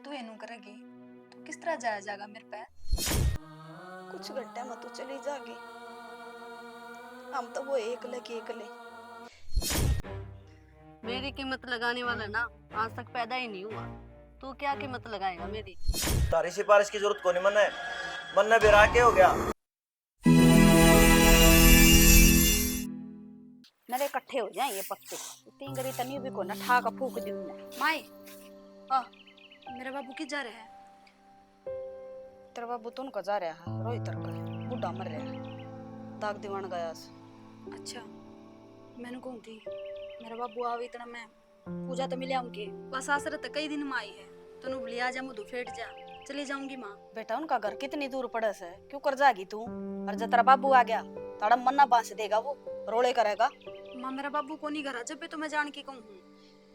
तू एनू करेगी तो किस तरह जाया जाएगा मेरे पे? कुछ घंटे में तो चली जागी। हम तो वो एकले के एकले। मेरी कीमत लगाने वाला ना आज तक पैदा ही नहीं हुआ। तू क्या कीमत लगाएगा मेरी? तारी सिफारिश की जरूरत कोनी मन ने बेरा के हो गया। मेरे इकट्ठे हो जाए ये पत्ते तीन गरी तनी भी को ना ठा का फूक दूं मैं। माई मेरा बाबू किस जा रहे हैं? तेरा बाबू तुन का जा रहा है रोई तर का बुढ़ा मर रहा है दाग दीवान गया से। अच्छा मैंने कहूँ थी मेरा बाबू आवे इतना मैं पूजा तो मिले उनके बस आसरत कई दिन में आई है तो नु बोली आ जा मुदु फेट जा चली जाऊंगी माँ। बेटा उनका घर कितनी दूर पड़े से क्यों कर जागी तू? और जब तेरा बाबू आ गया ताड़ा मन्ना बांस देगा वो रोले करेगा। माँ मेरा बाबू को नहीं घर जब भी तो मैं जान के कहूँ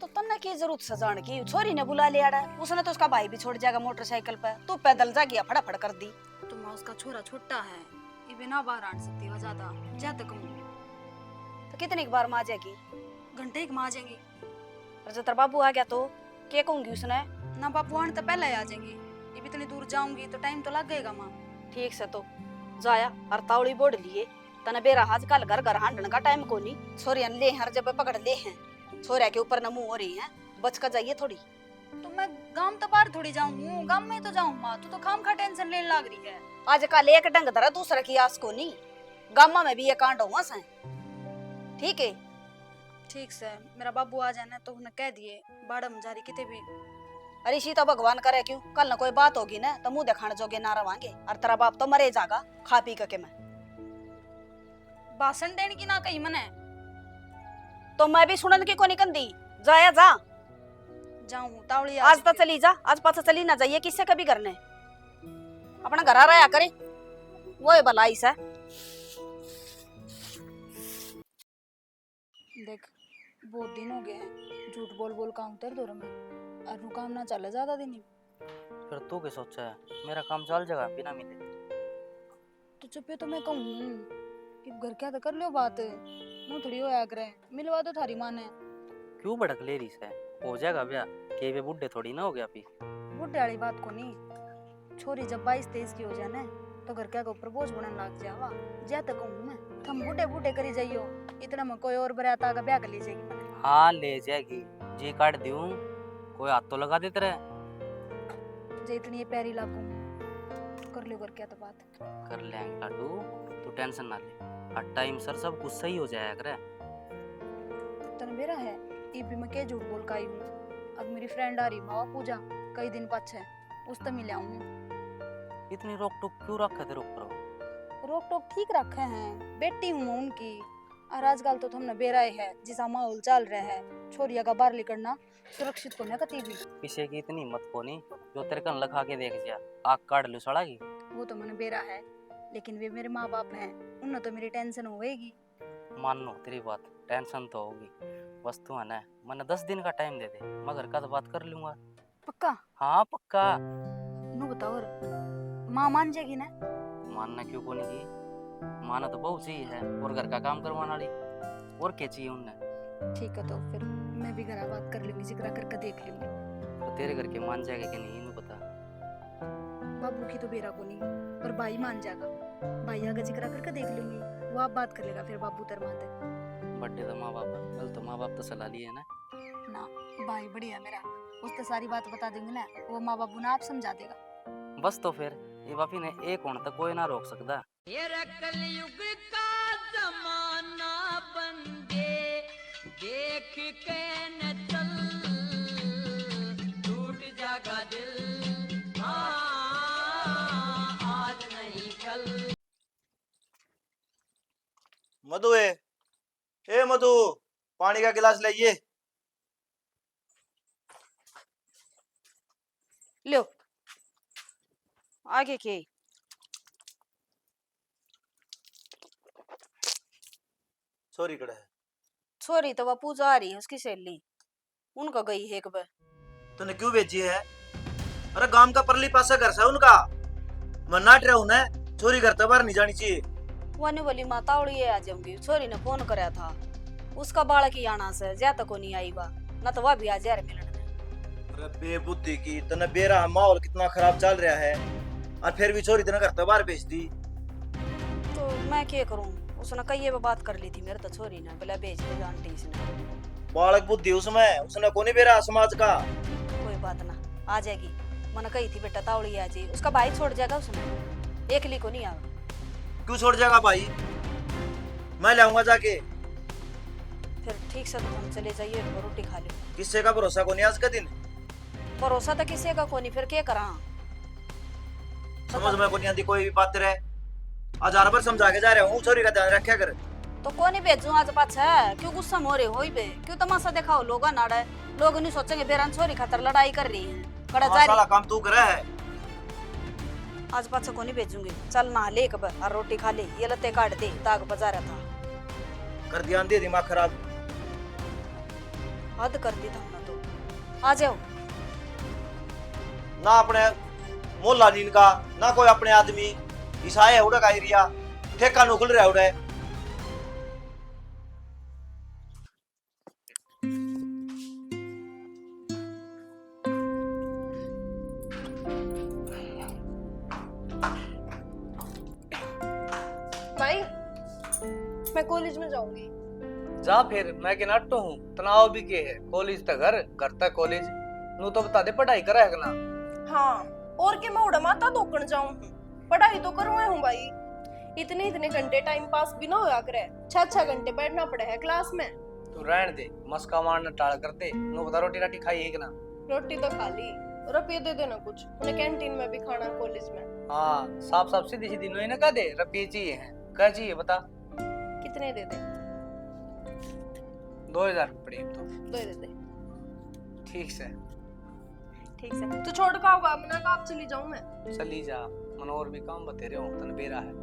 तो तन्ने की जरूरत सजान की? छोरी ने बुला लिया उसने तो उसका भाई भी छोड़ जाएगा मोटरसाइकिल पे, तू पैदल जा गया फटाफट कर दी। तो माँ उसका छोरा छोटा है ये बिना बाहर आन सकती हो ज्यादा जा तक कहूँ तो कितनी बार माँ जाएगी? घंटे एक माँ आ जाएंगी। और जब तेरा बाबू आ गया तो क्या कहूंगी उसने? ना बाबू आने तो पहले ही आ जाएंगी ये भी इतनी दूर जाऊंगी तो टाइम तो लग गएगा माँ। ठीक से तो जाया और तावड़ी बोड़ लिए तने बेरा आजकल घर घर हांडन का टाइम को नहीं। छोरियां ले हर जब पकड़ ले हैं छोरिया के ऊपर न मुंह हो रही है बच कर जाइए थोड़ी। तो मैं गांव तो बाहर थोड़ी जाऊँ गांव में तो जाऊँ माँ तू तो खाम खा टेंशन लेने लग रही है। आजकल एक ढंग धरा दूसरा की आस को नहीं गामा में भी ये कांड हुआ से। ठीक है ठीक से मेरा बाबू आ जाना तो उन्हें कह दिए बाड़म जारी किते भी। अरे सी तो भगवान करे क्यों कल न कोई बात होगी ना तो मुंह दिखाने जोगे ना रवांगे और तेरा बाप तो मरे जागा खा पी के मैं। भाषण देने की ना कही मने तो मैं भी सुनन की को निकल दी जाया जा जाऊँ तावड़ी आज तो चली जा आज पास चली ना जाइए किससे कभी करने अपना घर आ रहा करे वो भलाई से। देख बहुत दिन हो गए हैं झूठ बोल बोल काम उतर दो में और काम ना चले ज्यादा दिन। फिर तू क्या सोचा है मेरा काम चल जाएगा बिना मिले? तो चुपे तो मैं कहूँ कि घर क्या तो कर लो बात मुँह थोड़ी होया करे मिलवा दो थारी माँ ने। क्यों भड़क ले रही है? हो जाएगा ब्याह के वे बुढ़े थोड़ी ना हो गया अभी। बुढ़े वाली बात को नहीं छोरी जब 22-23 की हो जाए ना तो घर क्या के ऊपर बोझ बनने लग जावा जा तक कहूँ मैं तुम बुढ़े बुढ़े करी जाइयो इतना में कोई और बरात आगा ब्याह कर ले जाएगी मैंने। हाँ ले जाएगी जी काट दूं कोई हाथ तो लगा देते रहे जे इतनी ये पैरी लागू कर लो कर क्या तो बात कर लेंगे लाडू तू टेंशन ना ले हर टाइम सर सब कुछ सही हो जाया करे। तन मेरा है ये भी मैं क्या झूठ बोल का आई हूँ। अब मेरी फ्रेंड आ रही मावा पूजा कई दिन पाछे उस तो मिले आऊँ। इतनी रोक टोक क्यों रखा तेरे ऊपर? रोक टोक ठीक रखे हैं बेटी हूँ उनकी और आजकल तो तुमने बेराए है जिसा माहौल चल रहा है छोरिया का बाहर निकलना सुरक्षित को न कती भी। पीछे की इतनी मत को नहीं जो तेरे कन लगा के देख जा आग काट लो सड़ा की। वो तो मैंने बेरा है लेकिन वे मेरे माँ बाप हैं उन्हें तो मेरी टेंशन होएगी। मान लो तेरी बात टेंशन तो होगी बस तू है ना मैंने 10 दिन का टाइम दे दे मैं घर का तो बात कर लूंगा। पक्का? हाँ पक्का। नो बताओ माँ मान जाएगी ना? मानना क्यों को नहीं की माना तो बहुत चाहिए है और घर का काम करवाने वाली और क्या चाहिए उन्हें। ठीक है तो फिर मैं भी घर बात कर लूंगी जिक्र करके देख लूंगी। तो तेरे घर के मान जाएगा कि नहीं इन्हें पता? बाबू की तो बेरा को नहीं पर भाई मान जाएगा भाई आगे जिक्र करके देख लूंगी वो आप बात कर लेगा फिर बाबू तर माते बड्डे तो माँ बाप कल तो माँ बाप तो सलाह लिए है ना भाई बढ़िया मेरा उस तो सारी बात बता दूंगी ना वो माँ बाबू ना आप समझा देगा। बस तो फिर ये बापी ने एक होने तक कोई ना रोक सकता। ये कलयुग का जमाना बंदे देख के न चल टूट जागा दिल आज नहीं कल। मधु ए मधु पानी का गिलास लाइए। लो आगे के सॉरी कड़ा है छोरी तो वह पूजा आ रही है उसकी सहेली उनका गई है एक बार। तूने क्यों भेजी है? अरे गांव का परली पासा घर से उनका मन्नाट रहा उन्हें छोरी घर तो बाहर नहीं जानी चाहिए। वन वाली माता उड़ी आ जाऊंगी छोरी ने फोन कराया था उसका बालक ही आना से ज्यादा को नहीं आई बा न तो वह भी आ जा रहे मिलने में। अरे बेबुद्धि की तने बेरा माहौल कितना खराब चल रहा है और फिर भी छोरी तने घर तो बाहर भेज दी। तो मैं क्या करूं? उसने कई बात कर ली थी मेरे तो छोरी ने, बोला भेज दे आंटी इसने। बालक बुद्धि उसमें, उसने कोनी बेरा समाज का। कोई बात ना, आ जाएगी। मैंने कही थी बेटा तावड़ी आ जाए, उसका भाई छोड़ जाएगा उसने, एक ली को नहीं आगा। क्यों छोड़ जाएगा भाई? मैं लाऊंगा जाके। फिर ठीक से तो हम चले जाइए और रोटी खा लो। किससे का भरोसा कोनी आज का दिन? भरोसा तो किसी का कोनी, फिर क्या करा? समझ में कोनी आती कोई भी बात रहे। आज हर बार समझा के जा रहा हूँ, छोरी का ध्यान रखा कर। तो कोनी भेजू आज पाछा? क्यों गुस्सा हो रहे हो बे? क्यों तमाशा दिखाओ? लोग नाड़ा है, लोग नहीं सोचेंगे बेरान छोरी खातर लड़ाई कर रही है, कड़ा जा साला रही। काम तू करे है। आज पाछा कोनी भेजूंगी। चल ना ले एक बार और रोटी खा ले, ये लते काट दे, ताग बजा रहा था। कर दिया दे दिमाग खराब। हद कर दी तुमने तो। आ जाओ। ना अपने मोहल्ला नीन का, ना कोई अपने आदमी। ईसाई है उड़ा का एरिया, ठेका नु खुल रहा है उड़ा। भाई मैं कॉलेज में जाऊंगी। जा फिर, मैं के नट्टो हूँ। तनाव भी के है, कॉलेज तक घर, घर तक कॉलेज। नू तो बता दे पढ़ाई करा है ना? हाँ, और के मैं उड़ा माता दोकन जाऊं। पढ़ाई तो करवाए हूँ भाई। इतने इतने घंटे टाइम पास भी ना होया करे, 6-6 घंटे बैठना पड़े है क्लास में। तू रहन दे, मस्का मारना टाल कर दे। नू बता रोटी राटी खाई है कि ना? रोटी तो खा ली, रुपये दे देना कुछ, उन्हें कैंटीन में भी खाना कॉलेज में। हाँ, साफ साफ सीधी सीधी नू ना कह दे रुपये चाहिए है। क्या चाहिए बता? कितने दे दे? 2000 पड़े तो। दो दे दे। ठीक से ठीक से। तू छोड़ का होगा, मना का आप चली जाऊं मैं। चली जा, मन और भी काम बतेरे हो, तन बेरा है।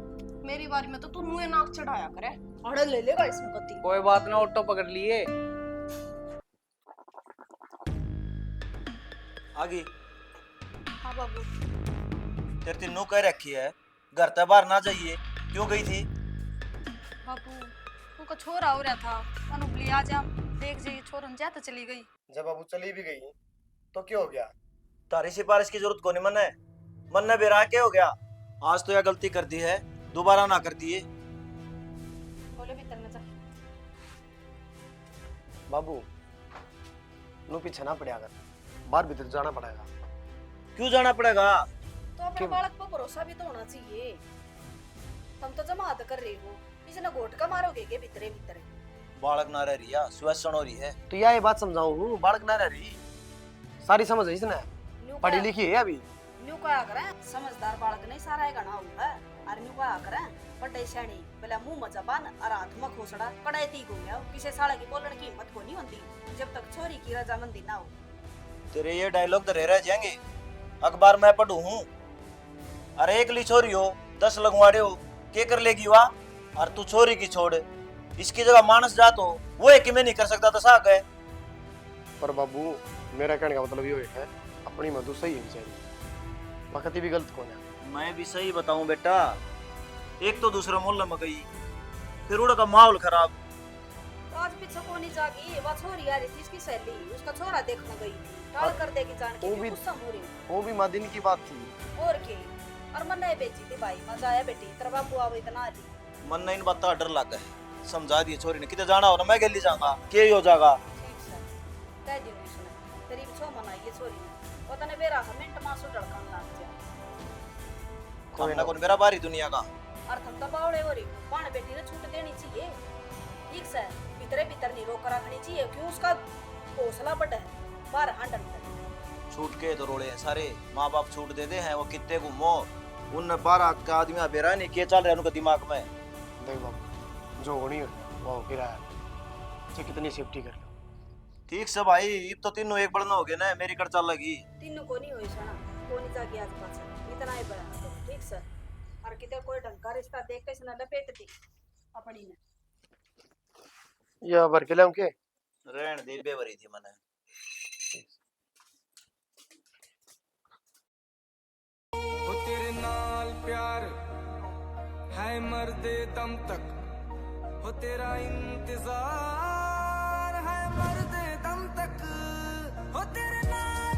मेरी बारी में तो तू मुंह नाक चढ़ाया करे। अड़े ले लेगा इसमें गति। कोई बात ना, ऑटो पकड़ लिए। आगे हाँ बाबू। तेरे तीनों कह रखी है घर तक बाहर ना जाइए, क्यों गई थी? बापू उनको छोरा हो रहा था, अनुपली आ जा देख जाइए छोरन जा तो चली गई। जब बाबू चली भी गई तो क्या हो गया? तारी सिफारिश की जरूरत कोनी मन ने बेरा क्या हो गया? आज तो यह गलती कर दी है, दोबारा ना कर दिए। बोले भीतर में जा। बाबू नो पीछे ना पड़ेगा, बाहर भीतर जाना पड़ेगा। क्यों जाना पड़ेगा? तो अपने बालक पर भरोसा भी तो होना चाहिए। तुम तो जमात कर रहे हो, इसने घोट का मारोगे के भीतरे भीतरे? बालक ना रह रही है, सुवसन हो रही है। तो यह बात समझाऊं हूँ, बालक ना रह रही, सारी समझ है इसने, पढ़ी लिखी है अभी। न्यू का करें, समझदार बालक नहीं सारा है गना हुआ है। और न्यू का करें बड़े सैनी भला मुंह में जबान और हाथ में खोसड़ा कड़ाई को गया, किसी साले की बोलने की हिम्मत को नहीं होती जब तक छोरी की रजामंदी ना हो। तेरे ये डायलॉग तो रह जाएंगे। अखबार मैं पढ़ू हूँ, अरे एक ली छोरी हो 10 लगवाड़े हो, क्या कर लेगी वाह? और तू छोरी की छोड़, इसकी जगह मानस जा तो वो एक ही में नहीं कर सकता तो साक है। पर बाबू मेरा कहने का मतलब ये है, अपनी मधु सही है चाहिए, वक्त भी गलत कौन है? मैं भी सही बताऊं बेटा, एक तो दूसरा मोहल्ला में गई, फिर उड़ा का माहौल खराब। आज पीछे को नहीं जागी, वो छोरी आ रही थी इसकी सहेली, उसका छोरा देखने गई, टाल कर देगी जान के, वो भी- गुस्सा हो रही। वो भी मादिन की बात थी। और के और मन नहीं बेची थी भाई, मजा आया बेटी, तेरा बाबू आवे इतना आली। मन नहीं इन बात का डर लगा है। समझा दिए छोरी ने, कितने जाना हो ना मैं गली जाऊंगा, के हो जाएगा। ठीक से कह दी उसने, तेरी भी छो मनाई ये छोरी ने, वो तने बेरा मिनट मासू डड़कान लाग जा। कोई ना कोई मेरा बारी दुनिया का। और तुम तो बावड़े हो रही, पान बेटी ने छूट देनी चाहिए। ठीक से भीतरे भीतर नहीं रोक रखनी चाहिए, क्यों उसका हौसला बढ़ा है बाहर हंडन में। छूट के तो रोड़े हैं सारे, माँ बाप छूट दे दे हैं, वो कितने घूमो उन 12 का आदमी बेरा नहीं क्या चल रहा है उनके दिमाग में। देख बाबू जो होनी है वो किराया चाहे कितनी सेफ्टी कर लो। ठीक से भाई, अब तो तीनों एक बढ़ना हो गए ना, मेरी कर चल लगी। तीनों को नहीं हुई सना, को नहीं जागी आज पास इतना ही बड़ा तो ठीक से। और किते कोई ढंग का रिश्ता देख के इसने लपेट दी अपनी ने। या भर के लाऊं के? रहन दे, बेवरी थी मने। हो तेरे नाल प्यार है मरदे दम तक, हो तेरा इंतजार है मरदे दम तक, हो तेरे नाल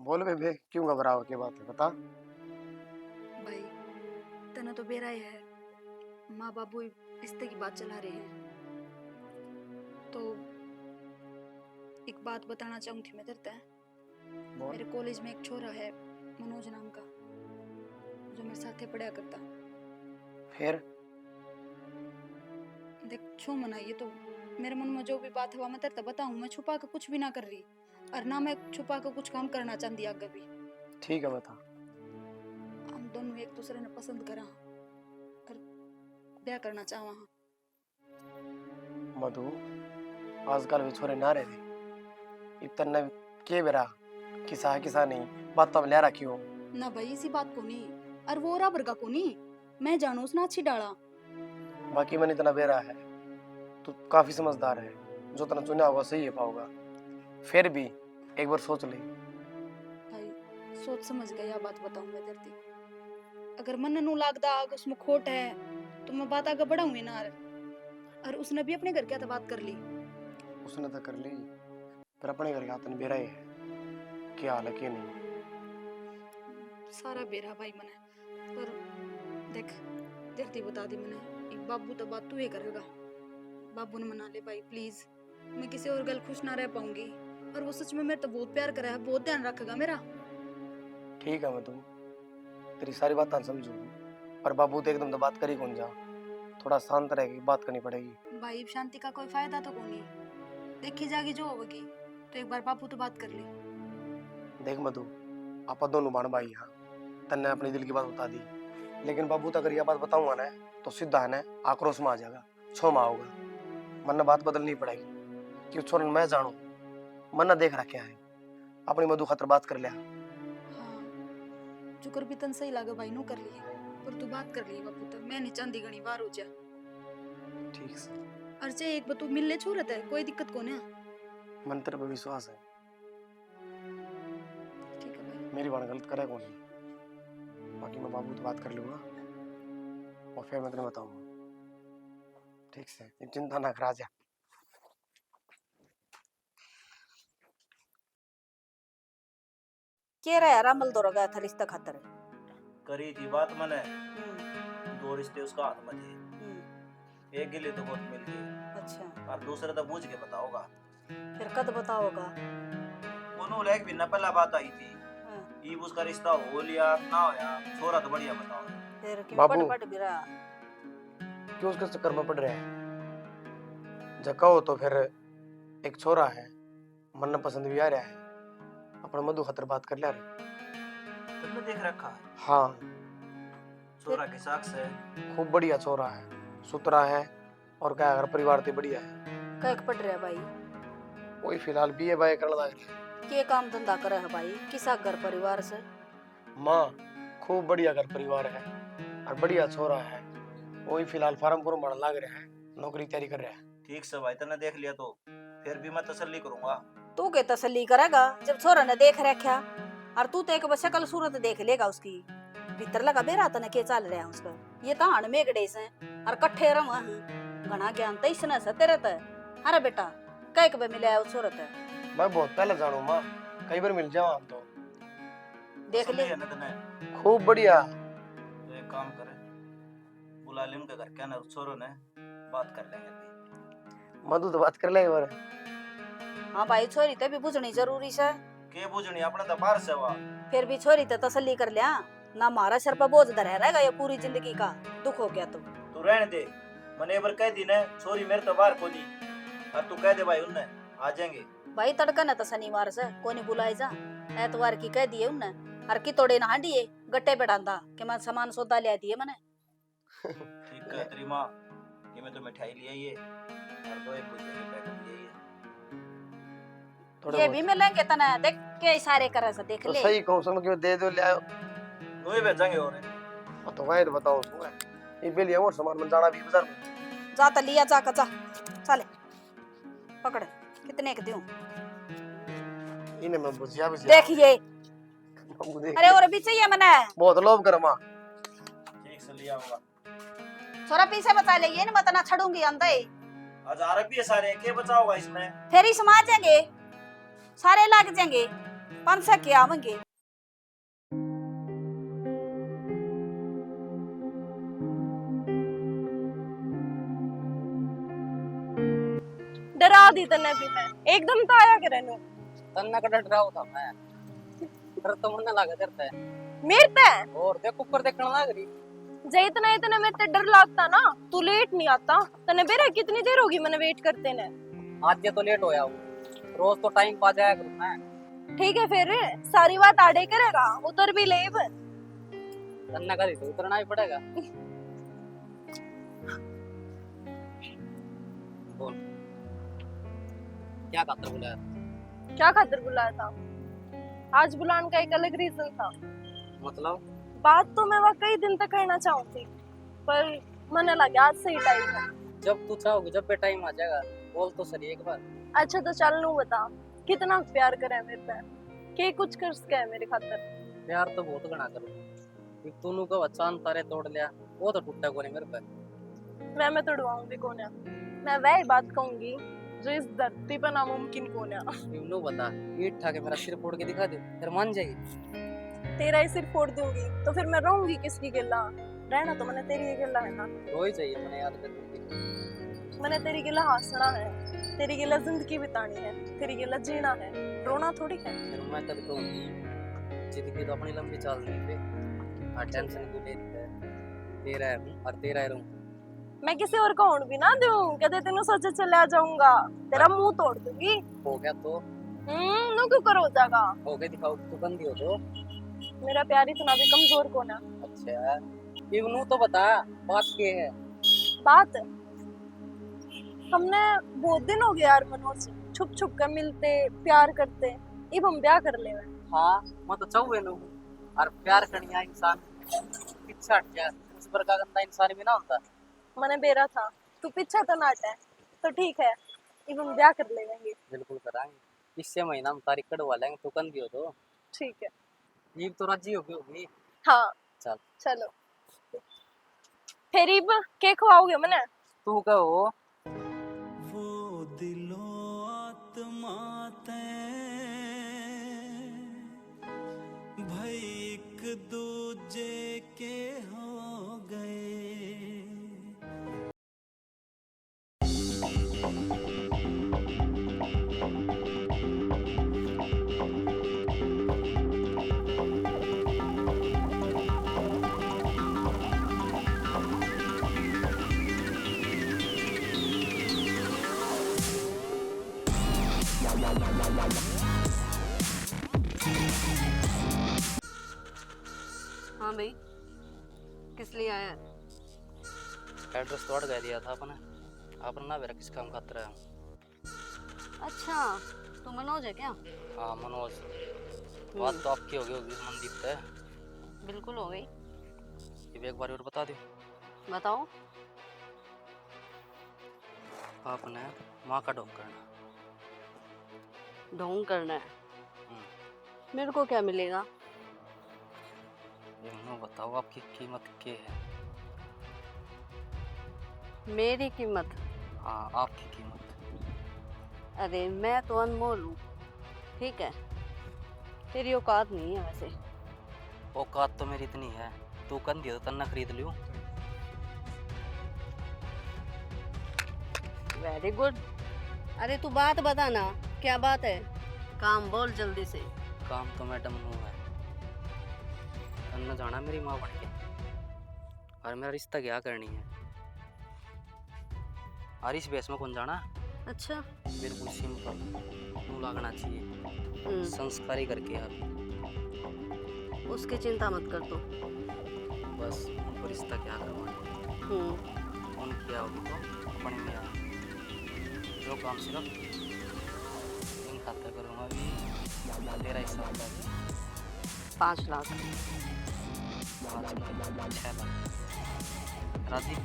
बोल बेबे, क्यों घबराओ, क्या बात है बता। भाई तना तो बेरा ही है, माँ बाबू रिश्ते की बात चला रहे हैं, तो एक बात बताना चाहूँ थी मैं तेरे बोल। मेरे कॉलेज में एक छोरा है मनोज नाम का, जो मेरे साथ ही पढ़ा करता। फिर देख छो मना, ये तो मेरे मन में जो भी बात हुआ मैं तेरे बताऊं, मैं छुपा के कुछ भी ना कर रही, और ना मैं छुपा के कुछ काम करना चाहती आगे भी। ठीक है बता। हम दोनों एक दूसरे ने पसंद करा और ब्याह करना चाहा। मधु, आजकल भी छोरे ना रहे इतना के बेरा किसा नहीं बात तो ले रखी हो। ना भाई इसी बात को नहीं, और वो रबर का को नहीं, मैं जानू उसने अच्छी डाला। बाकी मन इतना बेरा है, तू काफी समझदार है, जो तना चुना होगा सही है पाओगा। फिर भी एक बार सोच ले। भाई सोच समझ गया, बात बताऊं मैं तेरे, अगर मन नू लागदा आग उसमें खोट है तो मैं बात आगे बढ़ाऊंगी ना। और उसने भी अपने घर क्या तो बात कर ली। उसने तो कर ली, पर अपने घर का तन बेरा ही है, क्या हाल है क्या नहीं। सारा बेरा भाई मने, पर देख जल्दी बता दी मैंने, एक बाबू तो बात तू ही करेगा। बाबू ने मना ले भाई प्लीज, मैं किसी और गल खुश ना रह पाऊंगी, और वो सच में मेरे तो बहुत प्यार करे है, बहुत ध्यान रखेगा मेरा। ठीक है मधु, तेरी सारी बात समझू, पर बाबू तो एकदम तो बात करी कौन जा, थोड़ा शांत रहेगी, बात करनी पड़ेगी। भाई शांति का कोई फायदा तो कोई नहीं, देखी जागी जो होगी, तो एक बार बाबू तो बात कर ले। देख मधु, आप दोनों बहन भाई यहाँ, तन्ने अपनी दिल की बात बता दी, लेकिन बाबू तक अगर यह बात बताऊंगा ना तो सीधा है ना आक्रोश में आ जाएगा, छो में होगा, मन बात बदलनी पड़ेगी। क्यों छोरन मैं जानू, मन देख रखा है, अपनी मधु खातर बात कर लिया। हाँ जुकर भी तन सही लगा भाई, नो कर लिए, पर तू बात कर ली बाबू तो मैं नहीं चाहती घनी बार हो जा। ठीक से अर्चे एक बतू मिलने छोड़त है, कोई दिक्कत को ना। मन तेरे पे विश्वास है, ठीक है भाई। मेरी बात गलत करे कौन नहीं, बाकी मैं बाबू तो बात कर लूंगा और फिर मैं तुम्हें बताऊंगा। ठीक से चिंता ना कर, आजा। के रहा यार अमल दौड़ गया था रिश्ता खातर। करी थी बात मैंने, 2 रिश्ते उसका हाथ में थे, एक गिले तो बहुत मिल गई, अच्छा और दूसरे तो पूछ के बताओगा। फिर कद बताओगा। उन्होंने लेक भी न पहला बात आई थी, ईब उसका रिश्ता हो लिया ना होया, छोरा तो बढ़िया बताओ। फिर क्यों बाबू। पट भी रहा। क्यों उसके चक्कर में पड़ रहे हैं, जकाओ तो फिर एक छोरा है, मन पसंद भी आ रहा है, अपना मधु खतर बात कर लिया रे। तुमने देख रखा है? हाँ छोरा के साक्ष है, खूब बढ़िया छोरा है, सुतरा है, और क्या अगर परिवार ते बढ़िया है। कह पट रहा भाई, वही फिलहाल बीए बाय कर लगा के काम धंधा करे है भाई, किसा घर परिवार से। माँ खूब बढ़िया घर परिवार है और बढ़िया छोरा है, वही फिलहाल फार्म फॉर्म भरने लग रहा है, नौकरी तैयारी कर रहा है। ठीक से भाई, तने देख लिया तो फिर भी मैं तसल्ली करूंगा। तू के तसल्ली करेगा जब छोरा ने देख रखा, और तू तो एक बस शक्ल सूरत देख लेगा उसकी, भीतर लगा बेरा तने के चल रहा है उसका। ये तो हण मेगड़े से और कट्ठे रम घना ज्ञान तो इसने से तेरे ते। अरे बेटा कई कबे मिले है उस सूरत है। मैं बहुत पहले जानू माँ, कई बार मिल जाओ आप तो। देख ले तसल्ली है ना तने? खूब बढ़िया। तो एक काम करे, बुला ले उनके घर के ना, छोरो ने बात कर लेंगे अभी। मधु तो बात कर ले एक बार। हाँ भाई छोरी ते भी बुझनी जरूरी से, के बुझनी अपने तो बाहर से हुआ। फिर भी छोरी ते तसल्ली कर लिया ना, मारा सर पर बोझ धरा रहेगा ये पूरी जिंदगी का। दुख हो गया तू रहने दे, मैंने एक बार कह दी ना छोरी मेरे तो बाहर को नहीं, और तू कह दे भाई उनने आ जाएंगे। भाई तड़का न तो शनिवार से कोनी बुलाए जा, एतवार की कह दिए उनने, और की तोड़े ना हांडिए गट्टे पे डांदा कि मैं सामान सौदा ले दिए मैंने। ठीक है तेरी माँ, कि मैं तो मिठाई ले आई है और 2 एक भुजिया के पैकेट ले आई है। थोड़े ये बहुत भी मिलेंगे तना, देख के इशारे करे से देख तो ले। सही कहूँ समझ के दे दो ले आओ। वही भेजेंगे और तो वही तो बताओ उसको, ये बेली और सामान में जाना भी बाजार में। जा तो लिया जा कचा, चले पकड़ कितने के दूं। इन्हें मैं भुजिया भी देखिए अरे और भी चाहिए मने, बहुत लोभ कर माँ। ठीक से लिया होगा। थोड़ा पीछे बता ले, ये न मत ना छड़ूंगी अंदर। 1000 रुपये सारे के बचाओगा इसमें? फिर ही समा जाएंगे सारे, लाग जाएंगे। 500 के आवेंगे। डरा दी तने भी मैं एकदम तो आया करे नु तन्ना का डर रहा था मैं। डर तो मन लगा करता है। मेरे पे और देख ऊपर देखने लग रही। जे इतना इतना मेरे ते डर लगता ना तू लेट नहीं आता तने बेरे कितनी देर होगी मैंने वेट करते ने। आज ये तो लेट होया हूँ। रोज तो टाइम पा जाया करूँ मैं। ठीक है फिर सारी बात आड़े करेगा उतर भी लेब। तन्ना का तो उतरना ही पड़ेगा। बोल क्या खातर बुलाया? क्या खातिर बुलाया था? आज बुलाने का एक अलग रीजन था। मतलब बात तो मैं वह कई दिन तक करना चाहती पर मन लगा आज सही टाइम है। जब तू चाहोगी जब पे टाइम आ जाएगा बोल तो सही एक बार। अच्छा तो चल नू बता कितना प्यार करे मेरे पे के कुछ कर सके मेरे खातिर। प्यार तो बहुत घना करो। तूनू का चांद तारे तोड़ लिया वो तो टूटा को नहीं मेरे पे। मैं तोड़वाऊंगी कौन है? मैं वही बात कहूंगी जो इस धरती पर नामुमकिन कौन है। तू बता ईट उठा के मेरा सिर फोड़ के दिखा दे फिर मान जाएगी। तेरा ही सिर फोड़ दूंगी तो फिर मैं रहूंगी किसकी गिल्ला? रहना तो मैंने तेरी ही गिल्ला है ना। रो ही चाहिए मैंने याद कर। मैंने तेरी गिल्ला हंसना है तेरी गिल्ला जिंदगी बितानी है तेरी गिल्ला जीना है रोना थोड़ी है। फिर मैं कब कहूँगी जिंदगी तो अपनी लंबी चल रही है। टेंशन क्यों लेती है? तेरा है और तेरा ही रहूं। मैं किसी और को होड़ भी ना दूं कहते तेनू सोचे चले आ जाऊंगा तेरा मुंह तोड़ दूंगी। हो गया तो नो क्यों करो जाएगा? हो गया दिखाओ तू बंदी हो तो। मेरा प्यार इतना भी कमजोर कौन है? अच्छा इवनू तो बता बात क्या है? बात हमने बहुत दिन हो गए यार मनोज छुप छुप कर मिलते प्यार करते अब हम ब्याह कर ले। हाँ मैं तो चाहूँ नु और प्यार करनिया इंसान पीछे हट गया उस प्रकार का इंसान भी ना होता। मैंने बेरा था तू पीछा तो नाट है तो ठीक है अब हम ब्याह कर लेंगे। बिल्कुल कराएंगे इससे महीना हम तारीख कटवा लेंगे तू कंदी हो तो। ठीक है ईब तो राजी होगी। हाँ चल चलो फिर अब के खवाओगे मैंने? तू कहो वो दिलो आत्मा ते भाई एक दूजे के हो गए। हाँ भाई किस लिए आया है? एड्रेस तो अड़ दिया था अपने अपन ना मेरा किस काम खातर है। अच्छा तू मनोज है क्या? हाँ मनोज बात तो आपकी होगी मनदीप है। बिल्कुल हो गई। ये एक बार और बता दो। बताओ। आपने माँ का ढोंग करना। ढोंग करना है? मेरे को क्या मिलेगा? बताओ आपकी कीमत क्या है? मेरी कीमत? हाँ आपकी कीमत। अरे मैं तो अनमोल हूँ ठीक है तेरी औकात नहीं है वैसे। औकात तो मेरी इतनी है तू कंदी हो तो तन्ना खरीद लियो। Very good. अरे तू बात बता ना क्या बात है? काम बोल जल्दी से। काम तो मैडम हूँ है तन्ना जाना मेरी माँ बन के और मेरा रिश्ता क्या करनी है और इस बेस में कौन जाना। अच्छा बिल्कुल सिंपल तू लगना चाहिए संस्कारी करके यार। उसकी चिंता मत कर तू। बस उनको रिश्ता क्या करवाना उन किया होगी तो अपने में यार जो काम सिर्फ इन खाता करूँगा अभी तेरा हिस्सा होता है 5 लाख 6 लाख राजी।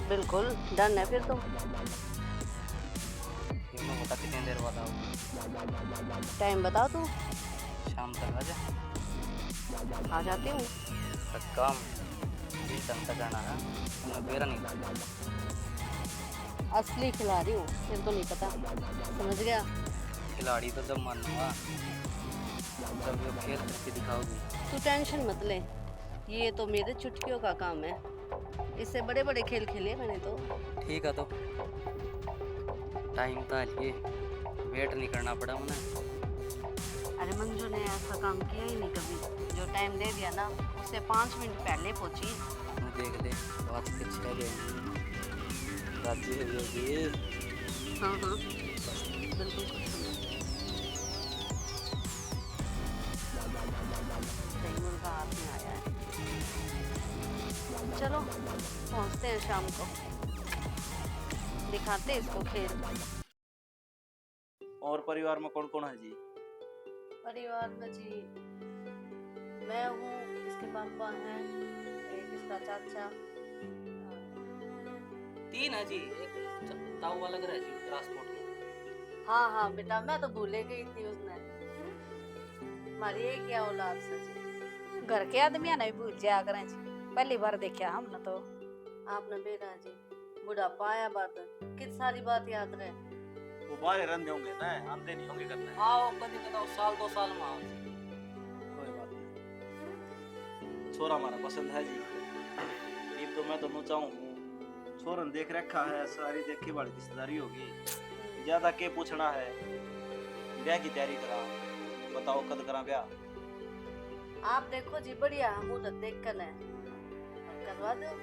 बिल्कुल डन है फिर तो। मैं बता कितनी देर बाद आओ? टाइम बता तू। शाम तक आ जा। आ जाती हूँ। काम जिस ढंग तक आना है मैं बेरा नहीं लगा। असली खिलाड़ी हूँ फिर तो नहीं पता समझ गया। खिलाड़ी तो जब मन हुआ जब वो खेल करके दिखाओगी। तू टेंशन मत ले, ये तो मेरे चुटकियों का काम है। इससे बड़े बड़े खेल खेले मैंने तो। ठीक है तो टाइम तो लिए वेट नहीं करना पड़ा मुझे। अरे मंजू ने ऐसा काम किया ही नहीं कभी। जो टाइम दे दिया ना उससे 5 मिनट पहले पहुंची। तू देख ले बहुत कुछ है राजी होगी। हाँ हाँ बिल्कुल खुश हूँ। सही मुर्गा हाथ में आया है। चलो पहुंचते हैं शाम को, दिखाते हैं इसको खेल। और परिवार में कौन कौन है जी? परिवार में जी मैं हूँ, इसके पापा हैं, एक इसका चाचा। 3 है जी। एक ताऊ वाला घर है जी ट्रांसपोर्ट में। हाँ हाँ बेटा, मैं तो भूले गई थी उसने। हमारी एक क्या औलाद से जी। घर के आदमी ना भी भूल जाया करें जी, पहली बार देखा हमने तो। आपने बेटा जी बुढ़ापा आया बात कित सारी बात याद रहे। वो बाहर रंधे होंगे ना, आते नहीं होंगे करने। आओ कभी कदा साल 2 साल में आओ जी। कोई बात नहीं, छोरा हमारा पसंद है जी। ये तो मैं तो चाहूँ छोरन देख रखा है, सारी देखी बड़ी रिश्तेदारी होगी, ज्यादा के पूछना है। ब्याह की तैयारी करा, बताओ कद करा ब्याह? आप देखो जी बढ़िया मुहूर्त देख कर है करवा दो।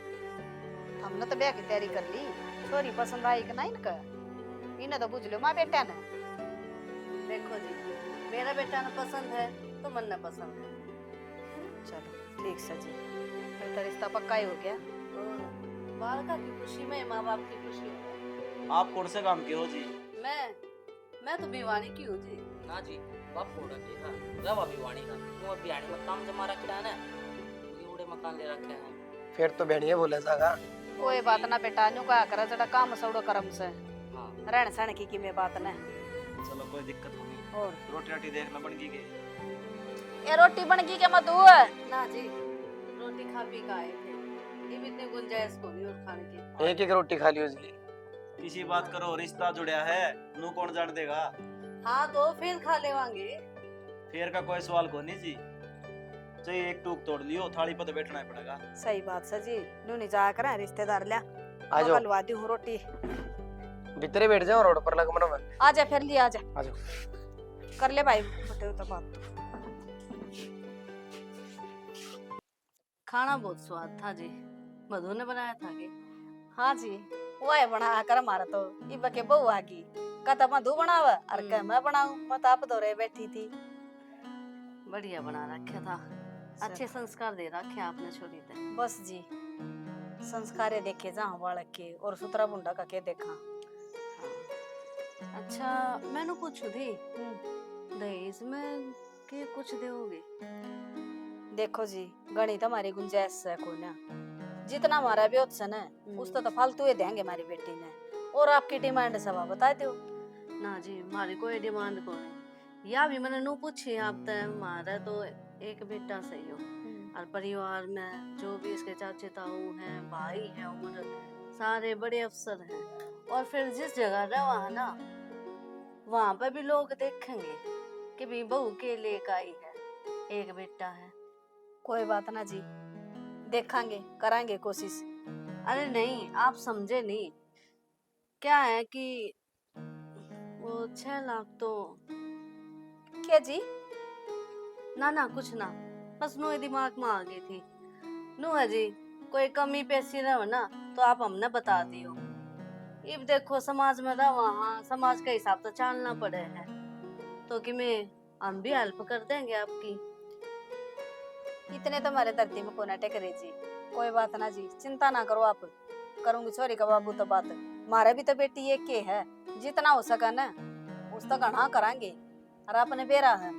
हमने तो ब्याह की तैयारी कर ली, छोरी पसंद आई कि नहीं इनका, इन्हें तो बुझ लो माँ बेटा ने। देखो जी मेरा बेटा ने पसंद है तो मन ने पसंद है। चलो ठीक से जी, फिर तो रिश्ता पक्का ही हो गया। बालका की खुशी में माँ बाप की खुशी है। आप कौन से काम के हो जी? मैं तो भिवानी की हूँ जी। ना जी बाप कोड़ा के हां रवा भी वाणी का वो बियाणी में काम जमा रखा है ना, ये उड़े मकान ले रखे हैं। फिर तो भेड़िए बोले जागा। कोई बात ना बेटा, न्यू का करे जड़ा काम सौड़ो कर्म से हां रहन सहन की में बात ना। चलो कोई दिक्कत होगी। और रोटी राटी देखना बन गई के? ये रोटी बन गई के मधु? ना जी रोटी खा पी का आए थे, ये भी इतनी गुंजाइश को नहीं और खाने की। एक एक रोटी खा लियो जी। किसी बात करो, रिश्ता जुड़या है, नू कौन जान देगा? हाँ तो फिर खा लेवांगे। फेर का कोई सवाल को नहीं जी। चाहिए एक टूक तोड़ लियो, थाली पर तो बैठना ही पड़ेगा। सही बात से जी, न्यू नहीं जाया करे रिश्तेदार लिया। आ जाओ, बलवा दी हूँ रोटी। भीतरे बैठ जाओ रोड पर लग मना में। आ जा फिर लिया, आ जा आ जाओ। कर ले भाई बटे तो बात। खाना बहुत स्वाद था जी, मधु ने बनाया था कि? हाँ जी वह बना कर हमारा तो इब के बहू आगी कता मधु बनावा और कह मैं बनाऊं, मैं तो आप दौरे बैठी थी। बढ़िया बना रखा था, अच्छे संस्कार दे रखे आपने छोरी ते। बस जी संस्कारे देखे जहाँ बालक के और सुतरा बुंडा का के देखा। अच्छा मैंने पूछू थी दहेज में के कुछ दोगे? देखो जी गणित हमारी गुंजाइश है को ना, जितना हमारा भी उत्सन है उस तो फालतू ही देंगे हमारी बेटी ने। और आपकी डिमांड सब बता दो। ना जी हमारी कोई डिमांड को नहीं, या भी मैंने नो पूछी आप तय। हमारा तो एक बेटा सही हो, और परिवार में जो भी इसके चाचे ताऊ हैं, भाई हैं, उम्र सारे बड़े अफसर हैं। और फिर जिस जगह रहा है ना वहां पर भी लोग देखेंगे कि भी बहू के लेकर आई है, एक बेटा है। कोई बात ना जी, देखेंगे करांगे कोशिश। अरे नहीं आप समझे नहीं, क्या है कि वो 6 लाख तो क्या जी? ना कुछ ना, बस नो दिमाग में आ गई थी। नो है जी कोई कमी पेशी रहो ना तो आप हमने बता दियो। अब देखो समाज में रहो, हाँ समाज के हिसाब से चलना पड़े है, तो कि मैं हम भी हेल्प कर देंगे आपकी। इतने तो हमारे धरती में कोना टेक रही जी। कोई बात ना जी, चिंता ना करो आप, करूंगी छोरी का बाबू तो बात। मारे भी तो बेटी एक के है, जितना हो सका ना उस तक घना करांगे। और अपने बेरा है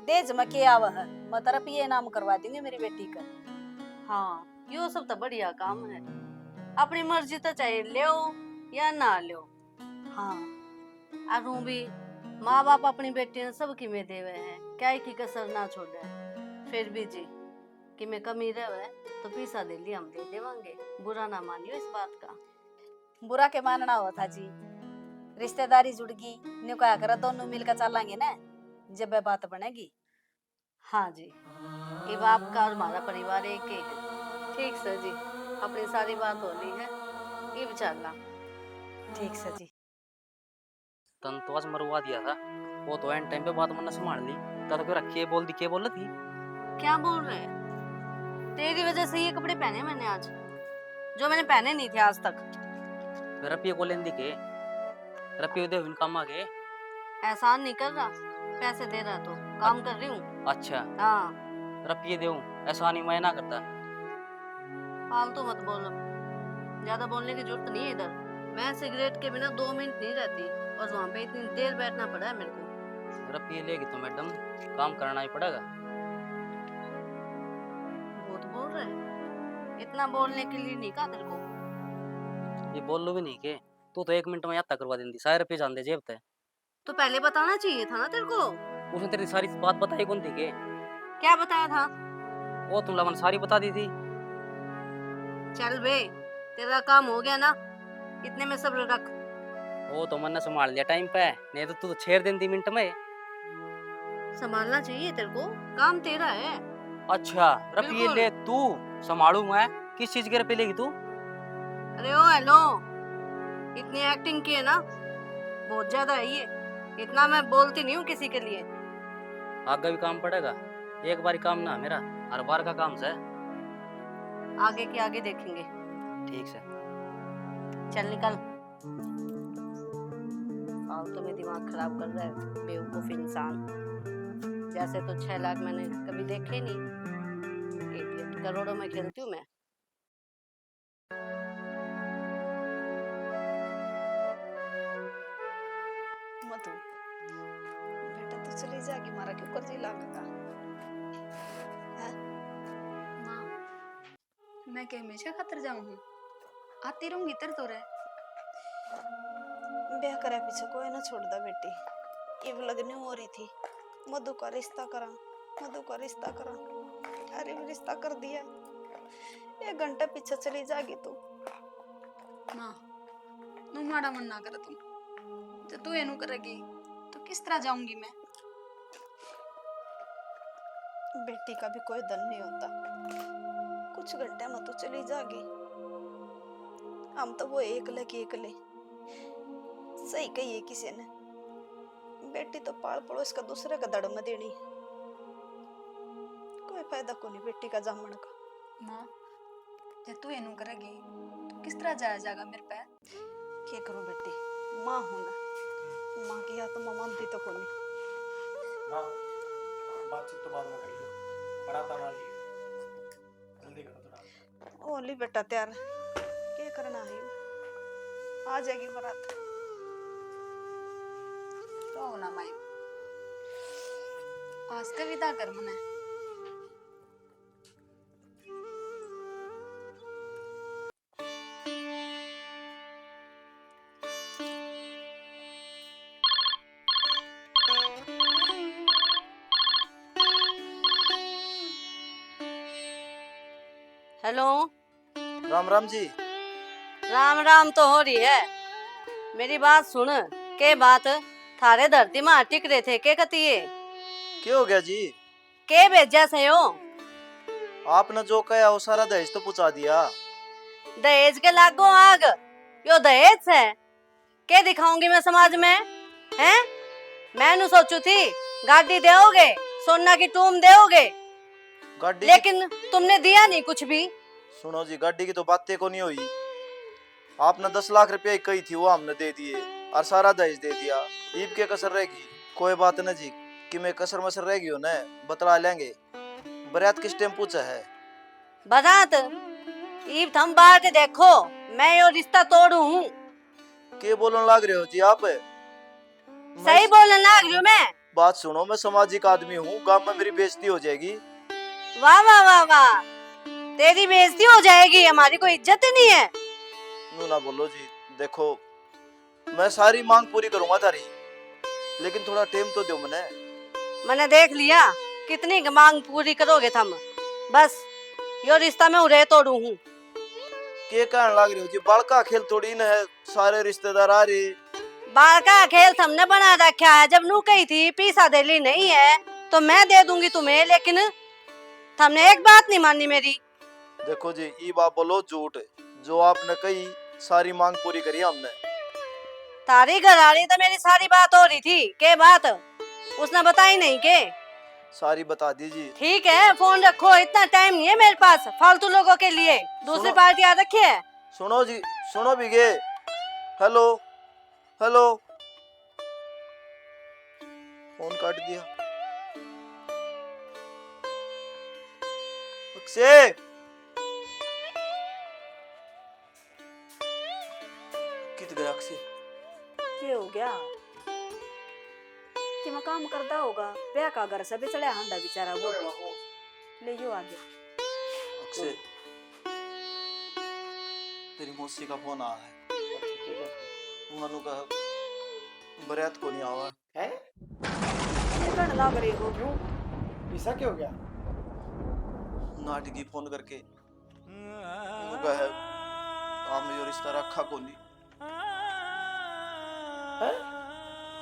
देज में के आवा है, मैं तरफ ये नाम करवा देंगे मेरी बेटी का। हाँ यो सब तो बढ़िया काम है, अपनी मर्जी तो चाहे ले या ना ले। हाँ और भी माँ बाप अपनी बेटी ने सबकी में देवे हैं, क्या की कसर ना छोड़े। फिर भी जी कि मैं कमी रहे तो पैसा दे लिया हम दे देवांगे, बुरा ना मानियो इस बात का। बुरा के मानना हुआ था जी, रिश्तेदारी जुड़ गई न्यू कहा कर दोनों मिलकर चलेंगे ना, जब वह बात बनेगी। हाँ जी, अब आपका और हमारा परिवार एक ही है। ठीक सर जी, अपनी सारी बात होनी है, अब चलना। ठीक सर जी। तन तो आज मरवा दिया था, वो तो एंड टाइम पे बात मैंने संभाल ली। तब तो रखी है बोल दी, के बोल रही थी। क्या बोल रहे हैं? तेरी वजह से ये कपड़े पहने मैंने आज, जो मैंने पहने नहीं थे आज तक। रपिए को लेंदी के, रपिए दे काम आ गए। एहसान नहीं कर रहा, पैसे दे रहा तो काम कर रही हूँ। अच्छा, हाँ, रपिए दे, ऐसा नहीं मैं ना करता। फालतू मत बोलो, ज्यादा बोलने की जरूरत नहीं है इधर। मैं सिगरेट के बिना 2 मिनट नहीं रहती, और वहाँ पे इतनी देर बैठना पड़ा है मेरे को। रपिए लेगी तो मैडम काम करना ही पड़ेगा। बहुत बोल रहे हैं, इतना बोलने के लिए नहीं कहा तेरे को। ये बोल लो भी नहीं के, तू तो 1 मिनट में यात्रा करवा देंगी। सारे रुपये जान दे जेब ते। तो पहले बताना चाहिए था ना तेरे को। उसने तेरी सारी बात बताई कौन थी के? क्या बताया था? वो तुम लोगों ने सारी बता दी थी। चल बे, तेरा काम हो गया ना, इतने में सब्र रख। वो तो मैंने संभाल लिया टाइम पे, नहीं तो तू तो छेड़ देती मिनट में। संभालना चाहिए तेरे को, काम तेरा है। अच्छा, रुपये बिल्कुल। ले तू, संभालू मैं। किस चीज के रुपये लेगी तू? अरे ओ हेलो, इतनी एक्टिंग की है ना, बहुत ज्यादा है ये। इतना मैं बोलती नहीं हूँ किसी के लिए। आगे भी काम पड़ेगा, एक बार काम ना मेरा, हर बार का काम से। आगे के आगे देखेंगे। ठीक से। चल निकल, फालतू में दिमाग खराब कर रहा है बेवकूफ इंसान। जैसे तो 6 लाख मैंने कभी देखे नहीं, इडियट। करोड़ों में खेलती हूँ मैं। मधु बेटा तू चली जाएगी, मारा क्यों कर जी लागेगा? माँ, मैं क्या हमेशा खातर जाऊँ हूँ? आती रहूंगी तेरे तो रहे। ब्याह करे पीछे कोई ना छोड़ दा बेटी। ये लगनी हो रही थी मधु का रिश्ता करा, मधु का रिश्ता करा। अरे भी रिश्ता कर दिया। 1 घंटे पीछे चली जाएगी तू। माँ, तू माड़ा मन ना कर। तुम तो तू एनु करेगी तो किस तरह जाऊंगी मैं? बेटी का भी कोई दन नहीं होता, कुछ घंटे में तो चली जाएगी। हम तो वो एकले की एकले। सही कही है किसी ने, बेटी तो पाल पड़ोस का दूसरे का दड़ में देनी। कोई फायदा को नहीं बेटी का जामन का। माँ, जब तू एनु करेगी तो किस तरह जाया जाएगा मेरे पे? क्या करूं बेटी, माँ हूं ना, माँ की आत्मा मानती तो को नहीं। हाँ, बातचीत तो बाद में कर लो, बारात आना रही है, जल्दी करो थोड़ा। ओली बेटा तैयार, क्या करना है? आ जाएगी बारात। रो ना माई, आज का विदा कर मने। हेलो, राम राम जी। राम राम तो हो रही है। मेरी बात सुन, के बात थारे धरती में टिक रहे थे के कतिये? क्या हो गया जी? के भेजा से हो? आपने जो कहा वो सारा दहेज तो पहुंचा दिया। दहेज के लागो आग, यो दहेज है के दिखाऊंगी मैं समाज में? हैं? मैंने सोचू थी गाड़ी दोगे, सोना की टूम दोगे, गाड़ी लेकिन तुमने दिया नहीं कुछ भी। सुनो जी, गाड़ी की तो बातें को नहीं हुई। आपने 10 लाख रुपया कही थी, वो हमने दे दिए और सारा दहेज दे दिया। ईब के कसर रहेगी? कोई बात न जी, कि मैं कसर मसर रहेगी हो न, बतला लेंगे। बरात किस टाइम पूछा है? बारात ईब थम बाहर के देखो, मैं यो रिश्ता तोड़ू हूँ। के बोलने लाग रहे हो जी आप? सही बोलने लग रही हूँ मैं। बात सुनो, मैं सामाजिक आदमी हूँ, गांव में मेरी बेइज्जती हो जाएगी। वाह वाह वाह वाह, तेरी बेइज्जती हो जाएगी, हमारी कोई इज्जत ही नहीं है। यूं ना बोलो जी, देखो मैं सारी मांग पूरी करूंगा तारी, लेकिन थोड़ा टाइम तो दो मने। मैंने देख लिया कितनी मांग पूरी करोगे तुम, बस यो रिश्ता मैं उरे तोड़ू हूँ। के कहने लाग रहे हो जी? बालका खेल थोड़ी न है, सारे रिश्तेदार आ रहे। बाल का खेल हमने बना रखा है। जब नू कही थी पीसा देली नहीं है तो मैं दे दूंगी तुम्हें, लेकिन हमने एक बात नहीं मानी मेरी। देखो जी, ये बात बोलो झूठ, जो आपने कही सारी मांग पूरी करी हमने। तारी घर आ रही तो मेरी सारी बात हो रही थी, के बात उसने बताई नहीं के? सारी बता दीजिए। ठीक है, फोन रखो, इतना टाइम नहीं है मेरे पास फालतू लोगों के लिए। दूसरी सुनो। पार्टी आ रखी है। सुनो जी, सुनो भी गे। हेलो हेलो, फोन काट दिया। अक्षय, कित गया अक्षय? क्या हो गया कि मैं काम करता होगा, ब्याह का घर से बिचड़े हांडा बेचारा वो ले जो आगे। अक्षय, तेरी मौसी का फोन आया है। मनु का बरात को नहीं आवा है। ये कण लाग रही हो क्यों, ऐसा क्या हो गया? नाटकी फोन करके उनका है हमने जो रिश्ता रखा को नहीं है?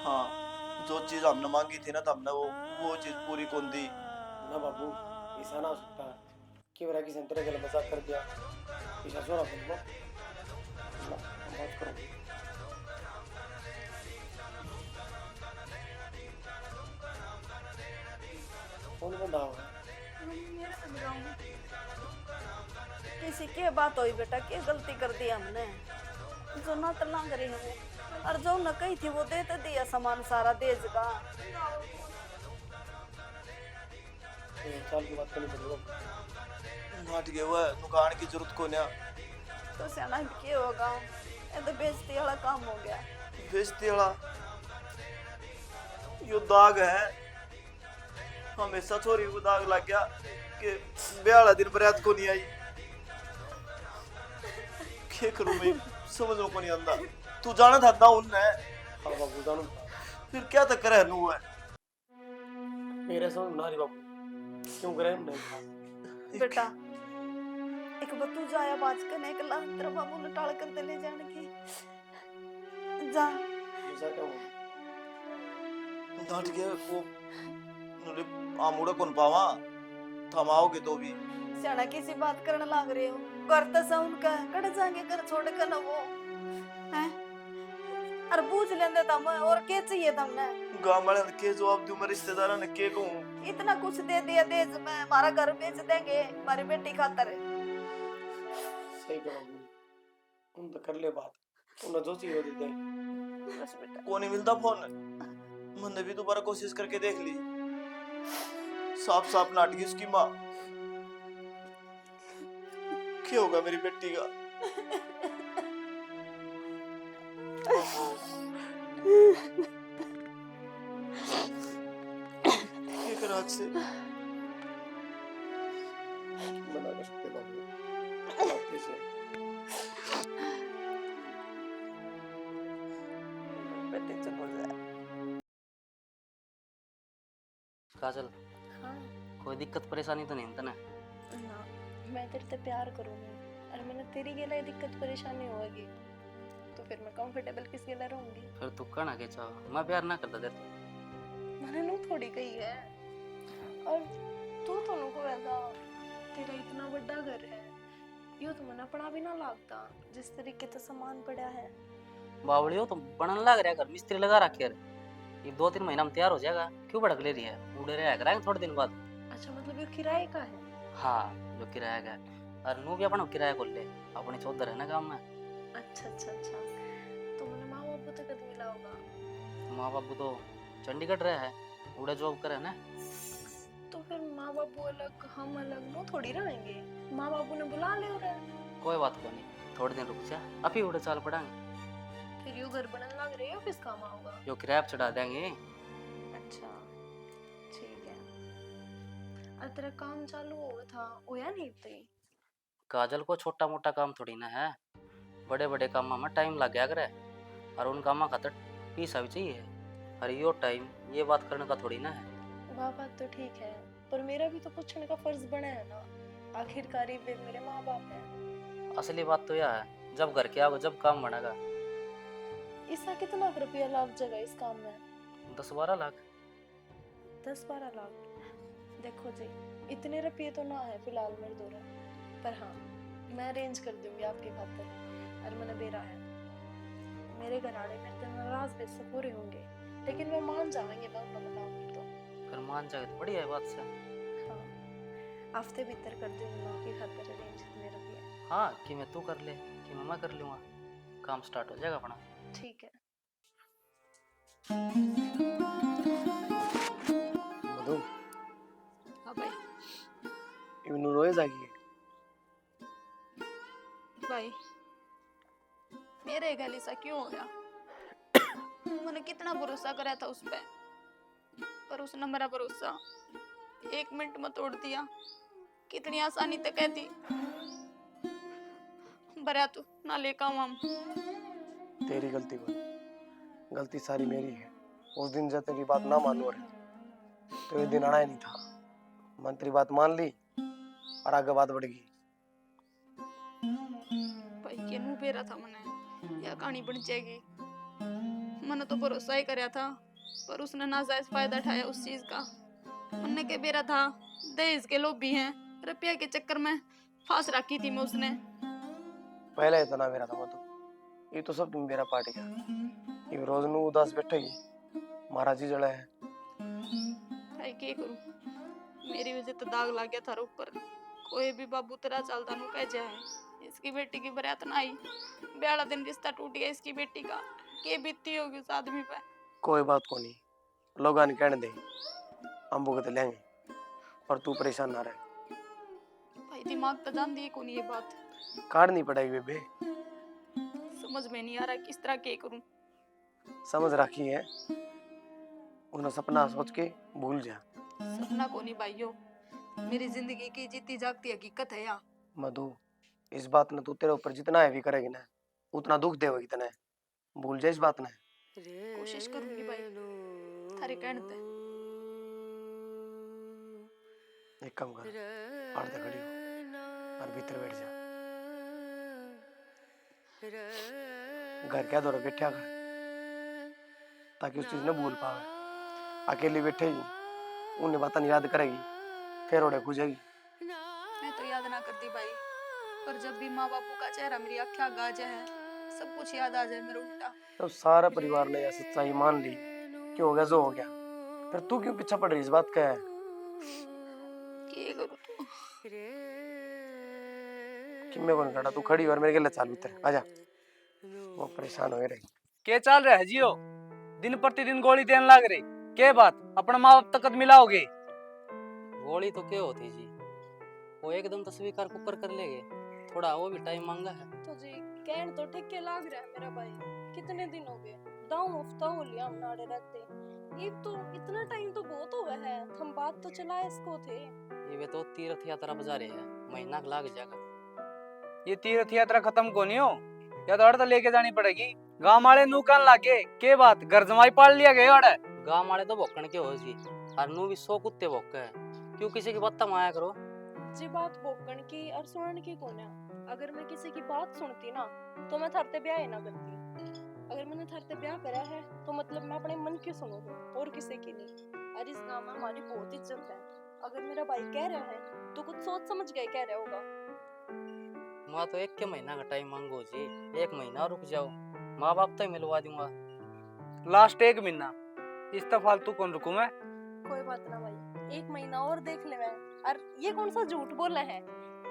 हाँ, जो चीज हमने मांगी थी ना, तो हमने वो चीज पूरी कौन दी। ना बाबू, ऐसा ना हो सकता कि मेरा किसी ने तेरे गले मजाक कर दिया। ऐसा सुना तुमको, बात करो। फोन बंद होगा। किसी के बात हुई बेटा, क्या गलती कर दी हमने? जो ना तला करे है वो, और जो न कही थी वो दे तो दिया सामान सारा देज का। चाल की बात करनी पड़ेगी। नाटकी हुआ है, नुकान की जरूरत को नहीं। तो सियाना क्या होगा, ये तो बेइज्जती वाला काम हो गया। बेइज्जती वाला यो दाग है, हमेशा छोरी को दाग लग गया कि ब्याह वाला दिन बरात को नहीं आई। क्या करूं मैं, समझ में को नहीं आंदा। तू जाना था ना उनने। हाँ बाबू जानू, फिर क्या तक करे नू है मेरे समझ में ना रही बाबू, क्यों करे हमने? बेटा एक बतू जाया बाज कर एक ला तेरा बाबू लटाल कर दे ले जाने की जा। ऐसा क्या हुआ? नाटकी वो नुले आमुड़ा कौन पावा, थमाओगे तो भी। सियाना किसी बात करने लाग रहे हो, घर तो सा उनका कट जाएंगे, घर छोड़ कर ना वो हैं। और पूछ लेंदे तम और क्या चाहिए तुमने? गांव वाले ने के जवाब दूं, मैं रिश्तेदारा ने के कहूं? इतना कुछ दे दिया देज में, हमारा घर बेच देंगे हमारी बेटी खातर। सही कहा बाबू, तुम तो कर ले बात, तुमने जो चाहिए वो दे दे। बस बेटा को नहीं मिलता फोन, मैंने भी दोबारा कोशिश करके देख ली। साफ साफ नाटकी उसकी माँ। क्या होगा मेरी बेटी का? क्या करा अक्षय? मना कर सकते बाबू, आप कैसे? बेटी चुप हो जा। काजल, हाँ कोई दिक्कत परेशानी तो नहीं है ना? ना, मैं तेरे से प्यार करूंगी और मैंने तेरी के लिए दिक्कत परेशानी होगी तो फिर मैं कंफर्टेबल किस के लिए रहूंगी? फिर तू कहना के चाहो, मैं प्यार ना करता तेरे। मैंने नू थोड़ी कही है, और तू तो नु को ऐसा, तेरा इतना बड़ा घर है, यो तो मैंने अपना भी ना लागता जिस तरीके से सामान पड़ा है। बावड़ियो तो बनन लग रहा है, घर मिस्त्री लगा रखे है। ये 2-3 महीना में तैयार हो जाएगा, क्यों भड़क ले रही है? उड़े रहा करेंगे थोड़े दिन बाद। अच्छा मतलब ये किराए का है? हाँ, जो किराया का है। और नू भी अपना किराया को ले, अपनी चौधर है ना काम में। अच्छा अच्छा अच्छा, तो मैंने माँ बाबू तक कद मिला होगा? माँ बाबू तो चंडीगढ़ रहे है, उड़े जॉब करे ना। तो फिर माँ बाबू अलग हम अलग नो थोड़ी रहेंगे, माँ बाबू ने बुला ले रहे। कोई बात को नहीं, थोड़े दिन रुक जा, अभी उड़े चाल पड़ांगे। फिर यो घर बनने लग रहे हो, किस काम आओगा? जो किराया पे चढ़ा देंगे। अच्छा ठीक है। और तेरा काम चालू हुआ था, होया नहीं तई? काजल को छोटा मोटा काम थोड़ी ना है, बड़े बड़े काम में टाइम लग गया करे, और उन काम खातर पैसा भी चाहिए। और यो टाइम ये बात करने का थोड़ी ना है। वह बात तो ठीक है, पर मेरा भी तो पूछने का फर्ज बना है ना, आखिरकार वे मेरे माँ बाप हैं। असली बात तो यह है, जब घर के आओगे जब काम बनेगा। इसका कितना रुपया लाभ जगह इस काम में? 10-12 लाख। 10-12 लाख। देखो जी, इतने रुपये तो ना है फिलहाल मेरे दौरा, पर हाँ मैं अरेंज कर दूंगी आपके खातिर। और मैंने बेरा है, मेरे घर आने मेरे तो नाराज बेशक हो रहे होंगे, लेकिन मैं मान जाएंगे मैं उनको बताऊंगी तो। फिर मान जाए तो बढ़िया है बात से। हाँ, हफ्ते भीतर कर दूंगी मैं आपकी खातिर अरेंज इतने रुपये। हाँ कि मैं तू कर ले कि मैं कर लूँगा, काम स्टार्ट हो जाएगा अपना। ठीक है। मधु, हाँ भाई। इवनु रोए जागी भाई मेरे गल ऐसा क्यों हो गया? मैंने कितना भरोसा करा था उस पे, पर उसने मेरा भरोसा 1 मिनट में तोड़ दिया। कितनी आसानी तक कहती बरा तू ना लेका हम। तेरी गलती बन, गलती सारी मेरी है। उस दिन जब तेरी बात ना मानू रहे तो ये दिन आना ही नहीं था। मन तेरी बात मान ली और आगे बात बढ़ गई। भाई के मुंह पेरा था मैंने, या कहानी बन जाएगी। मैंने तो भरोसा ही कराया था, पर उसने नाजायज फायदा उठाया उस चीज का। मैंने के बेरा था दहेज के लोभी हैं, रुपया के चक्कर में फांस रखी थी मैं उसने। पहले इतना मेरा था मधु, ये तो सब तुम मेरा पार्ट गया। ये रोज नू उदास बैठेगी, महाराज जी जड़ा है। भाई के करूं, मेरी वजह तो दाग लग गया थारे ऊपर। कोई भी बाबू तेरा चलता नु कह जाए इसकी बेटी की बरात ना आई, ब्याह दिन रिश्ता टूट गया इसकी बेटी का, के बीती होगी उस आदमी पे। कोई बात को नहीं, लोग आने कहने दे, हम भुगत लेंगे, पर तू परेशान ना रहे। भाई दिमाग तो जान दिए कौन ये बात, काटनी पड़ेगी बेबे। समझ में नहीं आ रहा किस तरह के करूं। समझ रखी है, उन्हें सपना सोच के भूल जा। सपना को नहीं भाइयों, मेरी जिंदगी की जीती जागती हकीकत है या। मधु, इस बात ने तू तेरे ऊपर जितना हैवी करेगी ना, उतना दुख देगी तने। भूल जा इस बात ने। कोशिश करूंगी भाई, थारे कहने पे। एक काम कर, आड़ते खड़ी हो और भीतर बैठ जा। घर क्या दौरा बैठा कर, ताकि उस चीज ने भूल पावे। अकेली बैठेगी, उन्हें बातें याद करेगी, फिर ओढ़े खुजेगी। मैं तो याद ना करती भाई, पर जब भी माँ बापू का चेहरा मेरी आँखें आगे आ जाए, सब कुछ याद आ जाए मेरा उल्टा। तो सारा परिवार ने यह सच्चाई मान ली कि हो गया जो हो गया, फिर तू क्यों पीछा पड़ रही इस बात का है? के करूं तो? कि मैं कौन खड़ा, तू खड़ी और मेरे गले चाल उतर आजा। वो परेशान हो रही। के चल रहा है जियो, दिन प्रतिदिन गोली देने लग रही। के बात अपना माँ बाप तक मिलाओगे? गोली तो क्या होती जी, वो एकदम तो स्वीकार कुकर कर लेंगे, थोड़ा वो भी टाइम मांगा है। तो जी कहन तो ठीक के लाग रहा है मेरा भाई, कितने दिन हो गए, दाऊ हफ्ता हो लिया हम नाड़े रहते। ये तो इतना टाइम तो बहुत हो गया है, हम बात तो चलाए इसको थे। ये वे तो तीर्थ यात्रा बजा रहे हैं, महीना लाग जाएगा। ये तीर्थ यात्रा खत्म को नहीं हो, या तो अर्ध लेके जानी पड़ेगी। गांव वाले नू कान लागे के बात घर जमाई पाल लिया गया अड़े। गांव वाले तो भोकन के हो जी, और नू भी 100 कुत्ते भोक है, क्यों किसी की बात माया करो जी। बात भोकन की और सुनने की कौन है? अगर मैं किसी की बात सुनती ना तो मैं थरते ब्याह ही ना करती। अगर मैंने थरते ब्याह करा है तो मतलब मैं अपने मन की सुनूंगी और किसी की नहीं। और इस गांव में हमारी बहुत इज्जत है। अगर मेरा भाई कह रहा है तो कुछ सोच समझ के कह रहा होगा। माँ तो 1 महीना का टाइम मांगो जी, 1 महीना रुक जाओ, माँ बाप तो मिलवा दूंगा। लास्ट 1 महीना, इस तो फालतू कौन रुकू मैं? कोई बात ना भाई, 1 महीना और देख ले मैं। और ये कौन सा झूठ बोला है?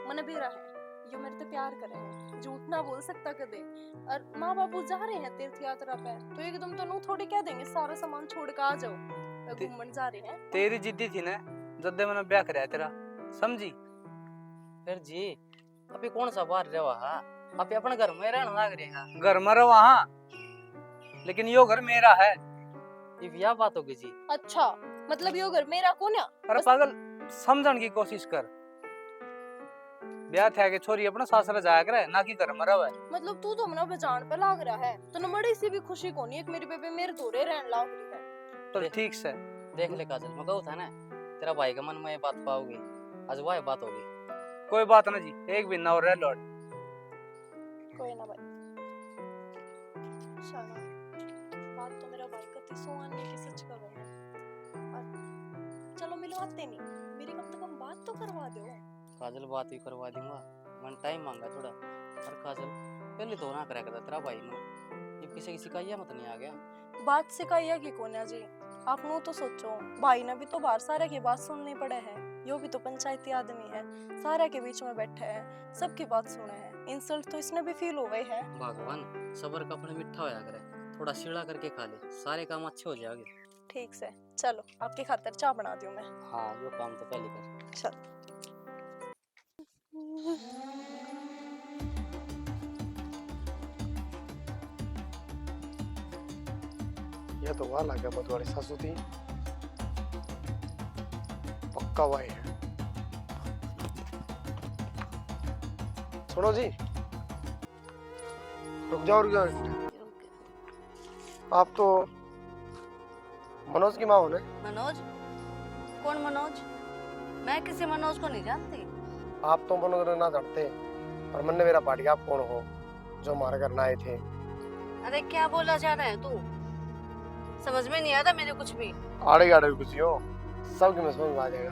मन भी रहा है यो मेरे से प्यार करे है, झूठ ना बोल सकता कदे। और माँ बापू जा रहे हैं तीर्थ यात्रा पे तो एकदम तो नू थोड़ी कह देंगे सारा सामान छोड़ के आ जाओ, घूमन जा रहे हैं। तेरी जिद्दी थी ना, जद्दे मैंने ब्याह कराया तेरा, समझी? फिर जी अभी कौन सा बाहर रहा है, अभी अपने घर में रहने लग रहे हैं। घर में रहो वहाँ, लेकिन यो घर मेरा है। ये क्या बात होगी जी? अच्छा मतलब यो घर मेरा कौन है? अरे पागल, समझने की कोशिश कर। ब्याह थे के छोरी अपना सासरा जाया करे, ना कि घर में रहे। मतलब तू तो हमना बजान पे लाग रहा है, तो न बड़ी सी भी खुशी कोनी है कि मेरी बेबे मेरे दूरे रहने लाग रही है। तो ठीक से देख ले काजल, मैं कहूँ था ना तेरा भाई का मन में ये बात पाओगी, आज वह बात होगी। कोई बात ना जी, 1 महीना और रह लो। कोई ना भाई, शाना बात तो मेरा भाई कति सुहाने की सच कर रहे हैं। और चलो मिलवाते नहीं, मेरी कम से कम बात तो करवा दो। काजल बात भी करवा दूंगा, मन टाइम मांगा थोड़ा। और काजल पहले तो ना करा करता तेरा भाई ने, ये किसी की शिकायत मत नहीं आ गया। बात सिखाइया की कोन्या जी, आप नो तो सोचो, भाई ने भी तो बाहर सारे की बात सुननी पड़े है। यो भी तो पंचायती आदमी है, सारे के बीच में बैठे है, सबकी बात सुने है। इंसल्ट तो इसने भी फील हो गई है। भगवान सबर का फल मीठा होया करे, थोड़ा सीढ़ा करके खा ले, सारे काम अच्छे हो जाएंगे। ठीक से चलो, आपकी खातिर चाय बना दूं मैं। हाँ वो काम तो पहले कर। चल। ये तो वाला क्या तुम्हारी सासू थी, पक्का वाई है। सुनो जी, रुक जाओ रुक जाओ। आप तो मनोज की माँ हो ना? मनोज? कौन मनोज? मैं किसी मनोज को नहीं जानती। आप तो मनोज ना जानते, पर मन ने मेरा पार्टी आप कौन हो जो हमारे घर आए थे। अरे क्या बोला जा रहा है तू? समझ में नहीं आ रहा मेरे कुछ भी। आड़े आड़े कुछ हो, सबकी में समझ में आ जाएगा।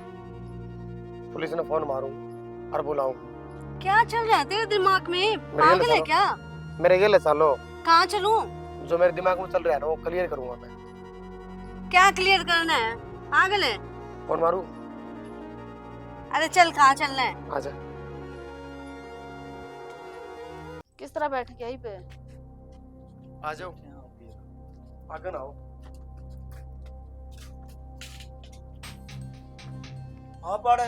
पुलिस ने फोन मारूं और बुलाऊं। क्या चल रहा है तेरे दिमाग में? पागल है क्या? मेरे गेले सालो। कहाँ चलूं? जो मेरे दिमाग में चल रहा है ना वो क्लियर करूंगा मैं। क्या क्लियर करना है? पागल है? फोन मारूं? अरे चल, कहाँ चलना है? आजा। किस तरह बैठ गया यहीं पे? आ जाओ, आगे ना आओ। हाँ पड़े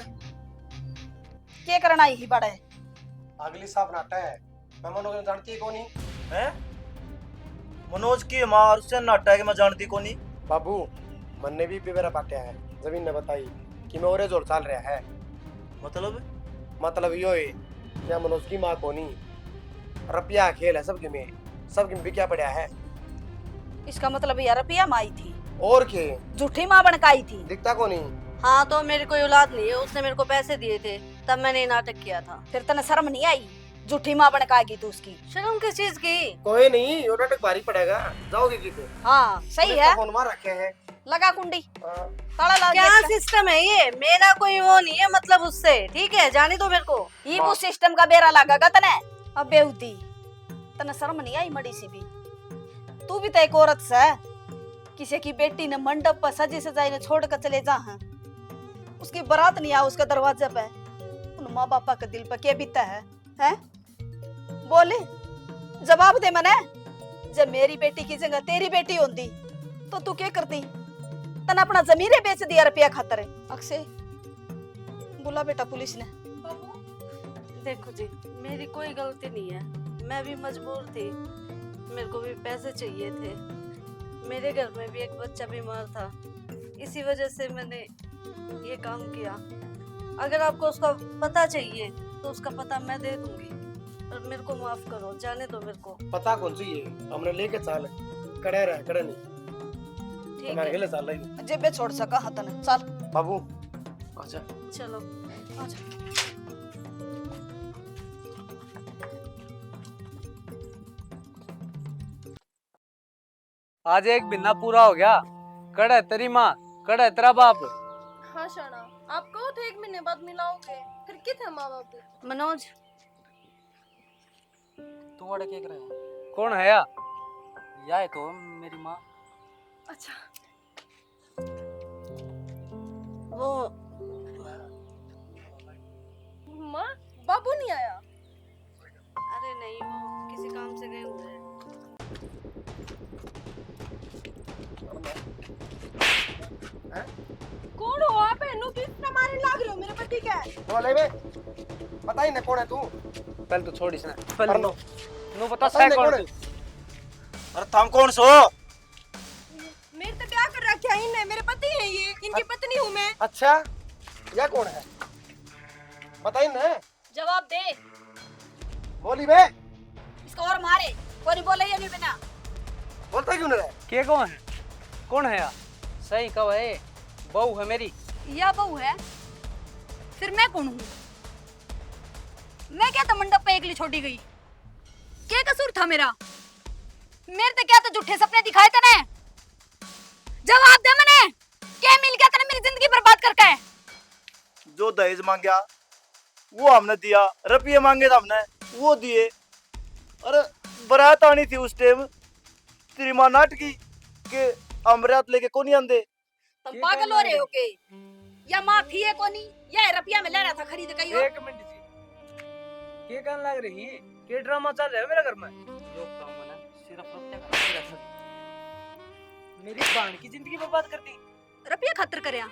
के करना ही बड़े अगली साहब नाटा है, मैं मनोज ने जानती है कौन है? मनोज की माँ और उससे नाटा है कि मैं जानती को नहीं। बाबू मन ने भी मेरा पाटिया है, जमीन ने बताई कि मैं ओरे जोर चाल रहा है। मतलब यो है क्या मनोज की माँ को नहीं, रुपया खेल है सबके में भी क्या पड़ा है। इसका मतलब यार रुपया माई थी और के झूठी माँ बनकाई थी। दिखता को नहीं। हाँ तो मेरी कोई औलाद नहीं है, उसने मेरे को पैसे दिए थे तब मैंने ये नाटक किया था। फिर तने शर्म नहीं आई? झूठी माँ बनकाएगी तू उसकी। शर्म किस चीज की? कोई नहीं, ये नाटक भारी पड़ेगा, जाओगे की को। हाँ सही है, फोन मार रखे हैं। लगा कुंडी हाँ। ताला ला। क्या सिस्टम है ये? मेरा कोई वो नहीं है मतलब उससे, ठीक है? जाने दो मेरे को। ये वो सिस्टम का बेरा लगागा तने। अब बेहुदी तने शर्म नहीं आई मड़ी सी भी? तू भी तो एक औरत से, किसी की बेटी ने मंडप पर सजे सजाए ने छोड़ कर चले जा हैं, उसकी बारात नहीं आ उसका दरवाजे पे, उन माँ बापा के दिल पे क्या बीता है? हैं? बोले जवाब दे मने। जब मेरी बेटी की जगह तेरी बेटी होती तो तू क्या करती? तने अपना जमीरे बेच दिया रुपया खातर। अक्षय बुला बेटा पुलिस ने। देखो जी, मेरी कोई गलती नहीं है, मैं भी मजबूर थी, मेरे को भी पैसे चाहिए थे। मेरे घर में भी एक बच्चा बीमार था, इसी वजह से मैंने ये काम किया। अगर आपको उसका पता चाहिए तो उसका पता मैं दे दूंगी, और मेरे को माफ करो, जाने दो मेरे को। पता कौन सी है? हमने लेके चाल कड़े रहा कड़े नहीं ठीक हमारे है, गेले चाल रही। जेबे छोड़ सका हतन चल। बाबू अच्छा चलो। आजा। आज एक बिन्ना पूरा हो गया। कड़ है तेरी माँ, कड़ है तेरा बाप। हाँ शाना, आप कहो तो 1 महीने बाद मिलाओगे, फिर किथे माँ बाप? मनोज, तू अड़े क्या कर रहा है? कौन है या? या है तो मेरी माँ। अच्छा वो माँ, बाबू नहीं आया? अरे नहीं, वो किसी काम से गए हुए हैं। कौन हो आप? नो किस मारे लाग रहे हो मेरे पति के? बोले बे, पता ही ना कौन है तू। पहले तो छोड़ इसने, पर पहले नो नो बता पता ही सही नहीं कौन कौन है। तू? अरे तुम कौन सो? मेरे तो ब्याह कर रखा है इनने, मेरे पति हैं ये, इनकी पत्नी हूँ मैं। अच्छा यह कौन है? पता ही ना। जवाब दे। बोली बे, इसको और मारे, कोई बोले या नहीं बिना। बोलता क्यों नहीं रहा? के कौन है? कौन है या? सही कहो है, बहू है मेरी। या बहू है? फिर मैं कौन हूँ? मैं क्या था मंडप पे एकली छोड़ी गई? क्या कसूर था मेरा? मेरे तो क्या तो झूठे सपने दिखाए थे ना। जवाब दे मने, क्या मिल गया तेने मेरी जिंदगी बर्बाद करके? जो दहेज मांगा वो हमने दिया, रुपये मांगे तो हमने वो दिए। अरे बारात आनी थी उस टाइम, तेरी माँ नाटकी के हम बारात लेके कौन आंदे। तुम पागल हो रहे हो के? या माँ थी है कोनी, या रुपया में ले रहा था खरीद के यो? एक मिनट जी, ये कहने लग रही है के ड्रामा चल रहा है मेरे घर में? जो काम है ना सिर्फ रुपया का सिर्फ मेरी बहन की जिंदगी बर्बाद कर दी। रुपया खातिर करया,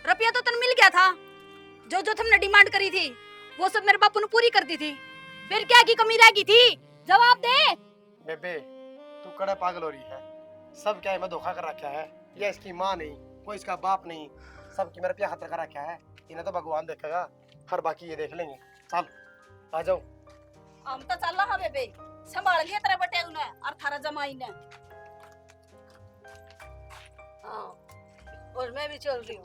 रुपया तो तन मिल गया था, जो जो तुमने डिमांड करी थी वो सब मेरे बापू ने पूरी कर दी थी, फिर क्या की कमी रह गई थी? जवाब दे। बेबे तू कड़ा पागल हो रही है। सब क्या है मैं धोखा कर रखा है, ये इसकी माँ नहीं, कोई इसका बाप नहीं, सबकी मेरे पे खतर कर रखा है। इन्हें तो भगवान देखेगा, हर बाकी ये देख लेंगे। चल आ जाओ। हम तो चल रहा बेबे, संभाल लिया तेरे बटे उन्हें और थारा जमाई ने। हाँ, और मैं भी चल रही हूँ।